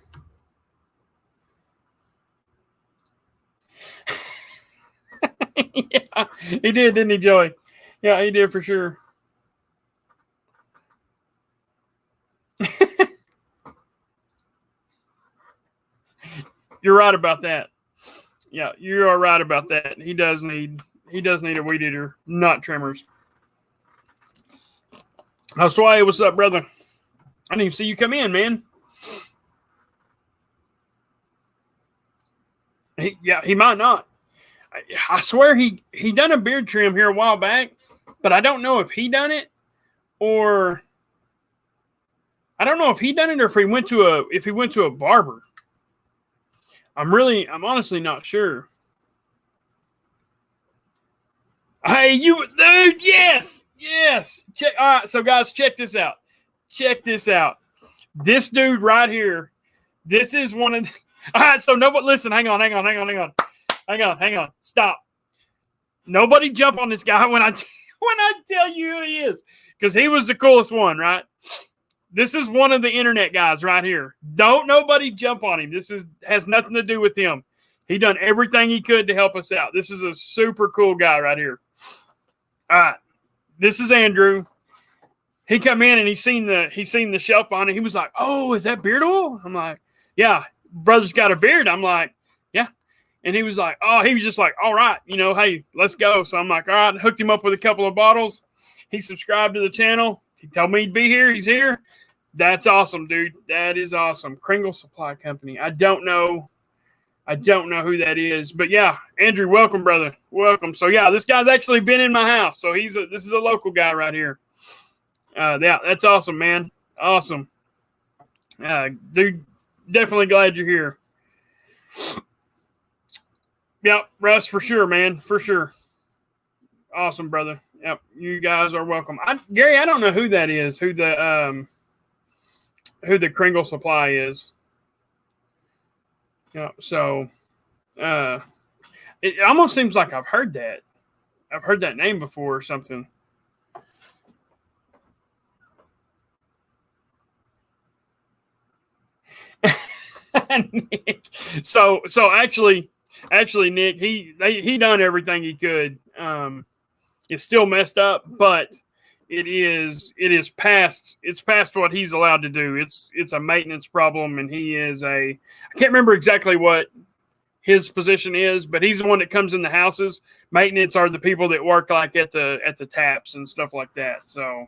Yeah, he did, didn't he, Joey? Yeah, he did for sure. You're right about that. Yeah, you are right about that. He does need a weed eater, not trimmers. Sway, what's up, brother? I didn't even see you come in, man. He might not. I swear he done a beard trim here a while back, but I don't know if he done it or I don't know if he done it or if he went to a barber. I'm honestly not sure. Hey, you dude, yes. Check. All right, so guys, check this out. This dude right here. This is one of. All right, so nobody listen. Hang on. Stop. Nobody jump on this guy when I tell you who he is, because he was the coolest one, right? This is one of the internet guys right here. Don't nobody jump on him. Has nothing to do with him. He done everything he could to help us out. This is a super cool guy right here. All right, this is Andrew. He come in and he seen the shelf on it. He was like, "Oh, is that beard oil?" I'm like, "Yeah, brother's got a beard." I'm like, "Yeah," and he was like, "Oh," he was just like, "All right, hey, let's go." So I'm like, "All right," hooked him up with a couple of bottles. He subscribed to the channel. He told me he'd be here. He's here. That's awesome, dude. That is awesome. Kringle Supply Company. I don't know who that is, but yeah, Andrew, welcome, brother. Welcome. So yeah, this guy's actually been in my house. So this is a local guy right here. Yeah, that's awesome, man. Awesome. Dude, definitely glad you're here. Yep, Russ, for sure, man. For sure. Awesome, brother. Yep, you guys are welcome. Gary, I don't know who that is, who the Kringle Supply is. Yeah, so it almost seems like I've heard that. I've heard that name before or something. Nick. So actually, Nick, he done everything he could. It's still messed up, but it is past what he's allowed to do. It's a maintenance problem, and I can't remember exactly what his position is, but he's the one that comes in the houses. Maintenance are the people that work like at the taps and stuff like that. So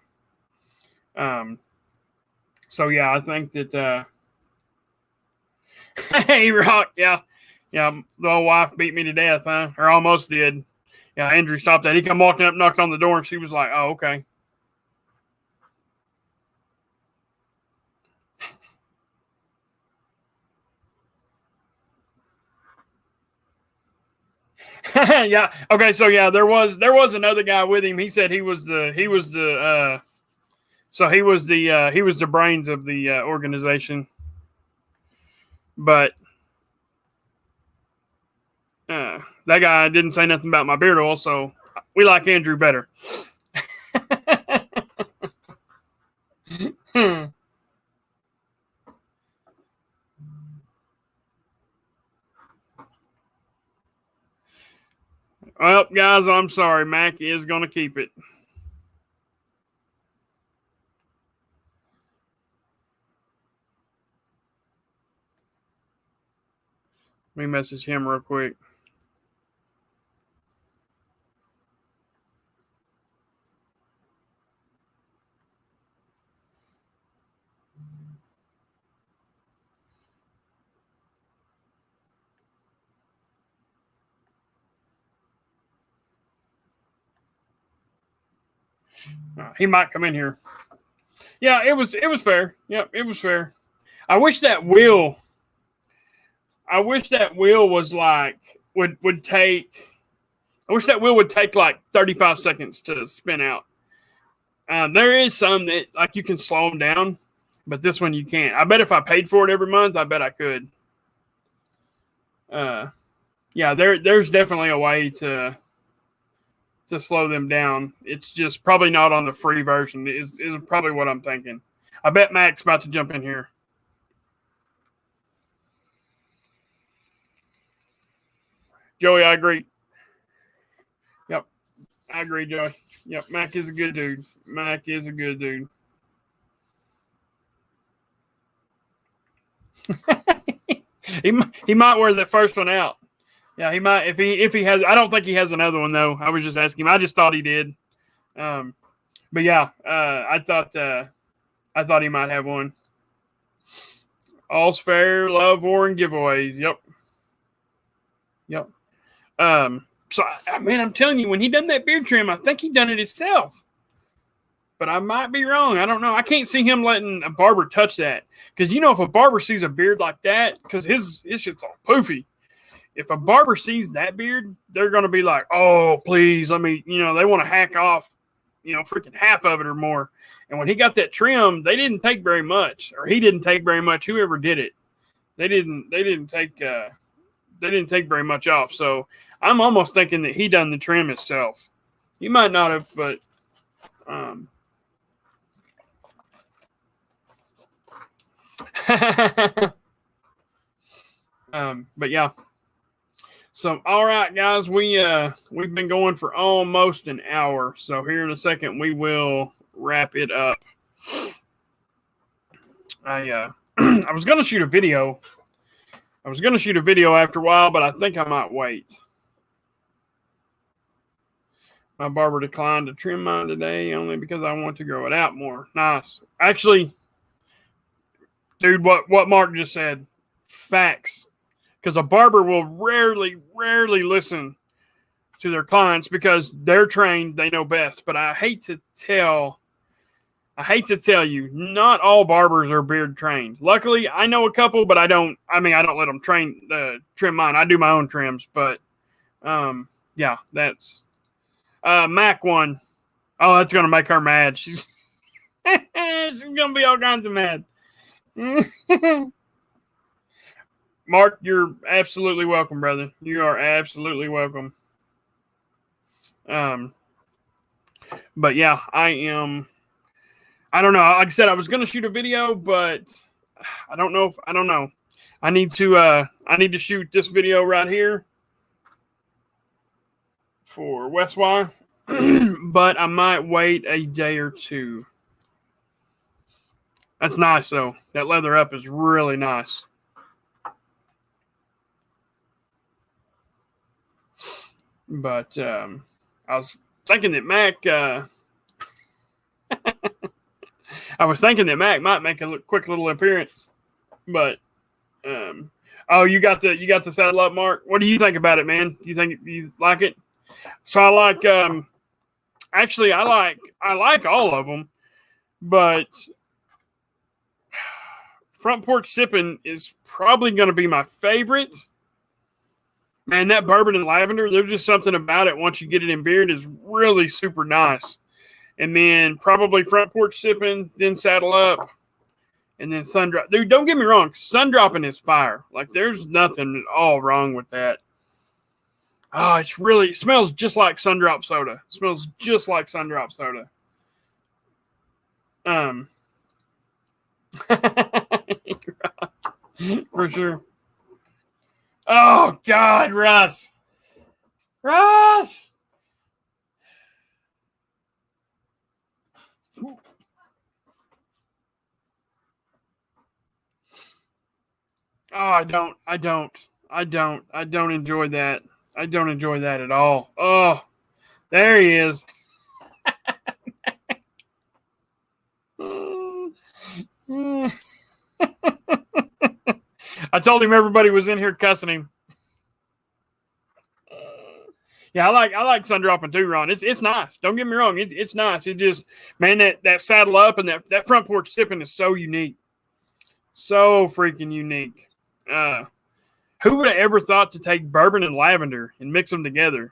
yeah, I think that hey, Rock, yeah, the old wife beat me to death, huh? Or almost did. Yeah, Andrew stopped that. He come walking up, knocked on the door, and she was like, "Oh, okay." Yeah. Okay. So yeah, there was another guy with him. He said he was the brains of the organization, but that guy didn't say nothing about my beard oil, so we like Andrew better. Well, guys, I'm sorry. Mac is going to keep it. Let me message him real quick. He might come in here. Yeah, it was fair. Yep, it was fair. I wish that wheel was like would take. I wish that wheel would take like 35 seconds to spin out. There is some that like you can slow them down, but this one you can't. I bet if I paid for it every month, I bet I could. Yeah, there's definitely a way to slow them down. It's just probably not on the free version. Is probably what I'm thinking. I bet Mac's about to jump in here. Joey, I agree. I agree, Joey. Yep, Mac is a good dude. Mac is a good dude. he might wear that first one out. Yeah, he might if he has. I don't think he has another one though. I was just asking him. I just thought he did. But yeah, I thought he might have one. All's fair, love, war, and giveaways. Yep. So man, I'm telling you, when he done that beard trim, I think he done it himself. But I might be wrong. I don't know. I can't see him letting a barber touch that. Because, if a barber sees a beard like that, because his shit's all poofy. If a barber sees that beard, they're going to be like, oh, please, let me, they want to hack off, freaking half of it or more. And when he got that trim, they didn't take very much. Or he didn't take very much, whoever did it. They didn't take very much off. So I'm almost thinking that he done the trim himself. He might not have, but but yeah. So all right, guys, we've been going for almost an hour. So here in a second we will wrap it up. I was gonna shoot a video. After a while, but I think I might wait. My barber declined to trim mine today only because I want to grow it out more. Nice. Actually, dude, what Mark just said, facts. Because a barber will rarely listen to their clients because they're trained, they know best. But I hate to tell you, not all barbers are beard trained. Luckily, I know a couple, but I don't let them trim mine. I do my own trims, but yeah, that's Mac one. Oh, that's gonna make her mad. She's gonna be all kinds of mad. Mark, you're absolutely welcome, brother. You are absolutely welcome. But yeah, I am. I don't know. Like I said, I was going to shoot a video, but I don't know. I need to shoot this video right here for West Y, but I might wait a day or two. That's nice, though. That leather up is really nice. But I was thinking that Mac. I was thinking that Mac might make a quick little appearance, but oh, you got the saddle up, Mark. What do you think about it, man? You like it? So I like actually I like all of them, but Front Porch Sipping is probably going to be my favorite. Man, that bourbon and lavender, there's just something about it once you get it in beard is really super nice. And then probably Front Porch Sipping, then Saddle Up, and then Sun Drop. Dude, don't get me wrong. Sun Dropping is fire. Like, there's nothing at all wrong with that. Oh, it smells just like Sun Drop soda. It smells just like Sun Drop soda. For sure. Oh, God, Russ. Russ! Oh, I don't enjoy that. I don't enjoy that at all. Oh, there he is. I told him everybody was in here cussing him. Yeah, I like Sun Dropping too, Ron. It's nice. Don't get me wrong. It's nice. It just, man, that Saddle Up and that Front Porch Sipping is so unique. So freaking unique. Who would have ever thought to take bourbon and lavender and mix them together?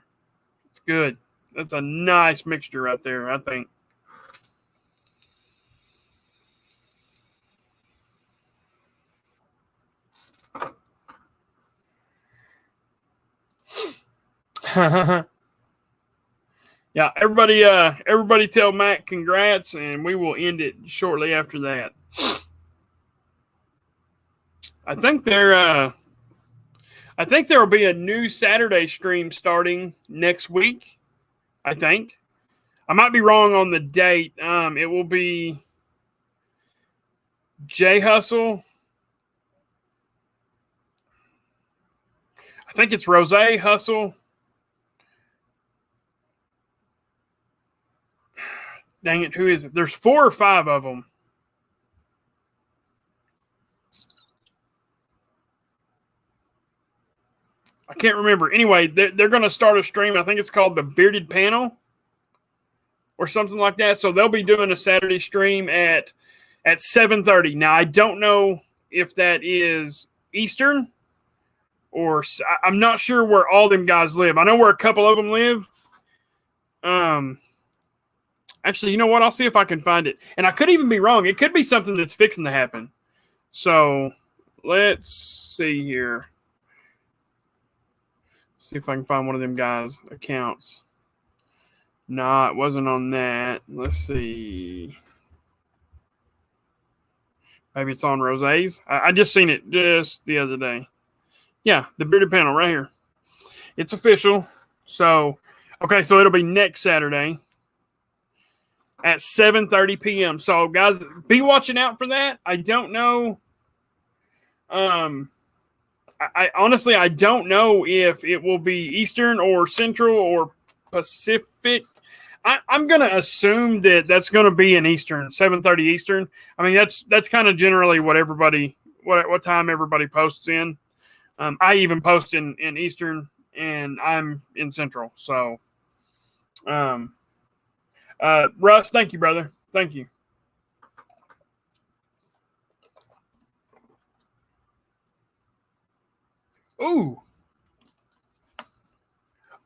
It's good. That's a nice mixture right there, I think. Yeah, everybody tell Mac congrats, and we will end it shortly after that. I think there will be a new Saturday stream starting next week. I think. I might be wrong on the date. It will be J Hustle. I think it's Rose Hustle. Dang it, who is it? There's 4 or 5 of them. I can't remember. Anyway, they're going to start a stream. I think it's called the Bearded Panel or something like that. So they'll be doing a Saturday stream at 7:30. Now, I don't know if that is Eastern or I'm not sure where all them guys live. I know where a couple of them live. Actually, you know what? I'll see if I can find it. And I could even be wrong. It could be something that's fixing to happen. So let's see here. See if I can find one of them guys' accounts. No, it wasn't on that. Let's see. Maybe it's on Rose's. I just seen it just the other day. Yeah, the Bearded Panel right here. It's official. So, okay, so it'll be next Saturday at 7:30 p.m. So, guys, be watching out for that. I don't know. I honestly, I don't know if it will be Eastern or Central or Pacific. I'm going to assume that that's going to be in Eastern, 7:30 Eastern. I mean, that's kind of generally what everybody, what time everybody posts in. I even post in Eastern, and I'm in Central. So, Russ, thank you, brother. Thank you. Ooh.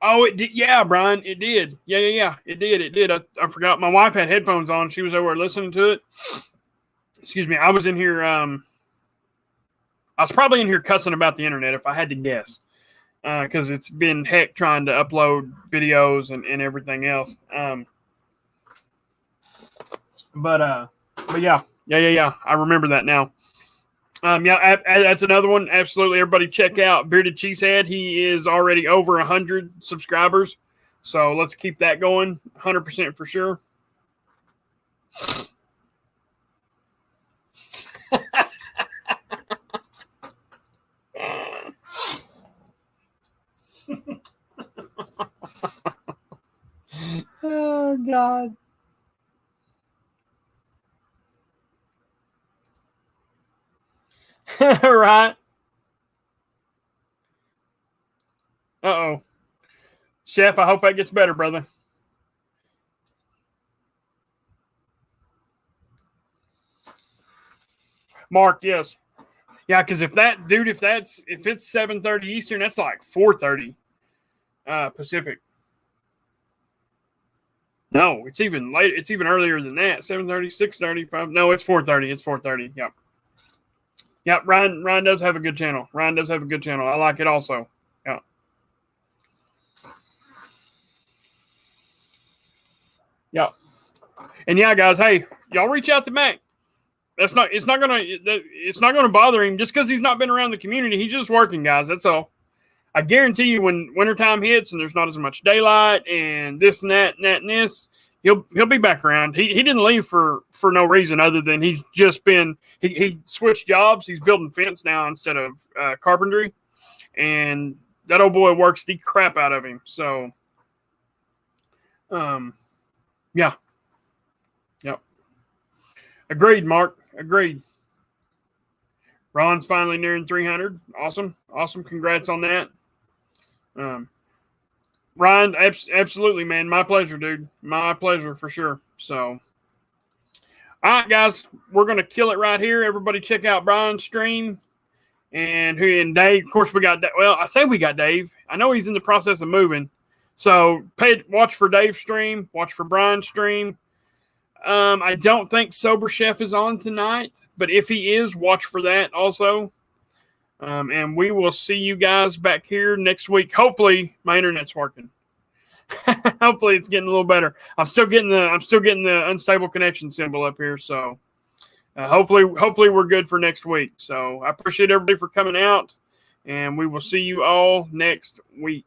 Oh, it did. Yeah, Brian, it did. Yeah. It did. I forgot. My wife had headphones on. She was over listening to it. Excuse me. I was in here. I was probably in here cussing about the internet if I had to guess. Because it's been heck trying to upload videos and everything else. But yeah. I remember that now. Yeah, that's another one. Absolutely, everybody check out Bearded Cheesehead. He is already over 100 subscribers, so let's keep that going. 100% for sure. Oh God. Right. Uh-oh. Chef, I hope that gets better, brother. Mark, yes. Yeah, because if it's 7:30 Eastern, that's like 4:30 Pacific. No, it's even late. It's even earlier than that. 7:30, 6:30, 5. No, it's 4:30. It's 4:30. Yep. Yep. Ryan does have a good channel. I like it also. Yeah. Yep. And yeah, guys, hey, y'all reach out to Mac. It's not gonna bother him just because he's not been around the community. He's just working, guys. That's all. I guarantee you, when wintertime hits and there's not as much daylight and this and that and that and this, he'll be back around. He didn't leave for no reason other than he's just been he switched jobs. He's building fence now instead of carpentry, and that old boy works the crap out of him. So, yeah, yep, agreed, Mark. Agreed. Ron's finally nearing 300. Awesome. Congrats on that. Ryan, absolutely, man. My pleasure, dude. My pleasure for sure. So, all right, guys, we're gonna kill it right here. Everybody, check out Brian's stream, and Dave. Of course, we got. Well, I say we got Dave. I know he's in the process of moving, so watch for Dave's stream. Watch for Brian's stream. I don't think Sober Chef is on tonight, but if he is, watch for that also. And we will see you guys back here next week. Hopefully, my internet's working. Hopefully, it's getting a little better. I'm still getting the unstable connection symbol up here. So, hopefully we're good for next week. So, I appreciate everybody for coming out, and we will see you all next week.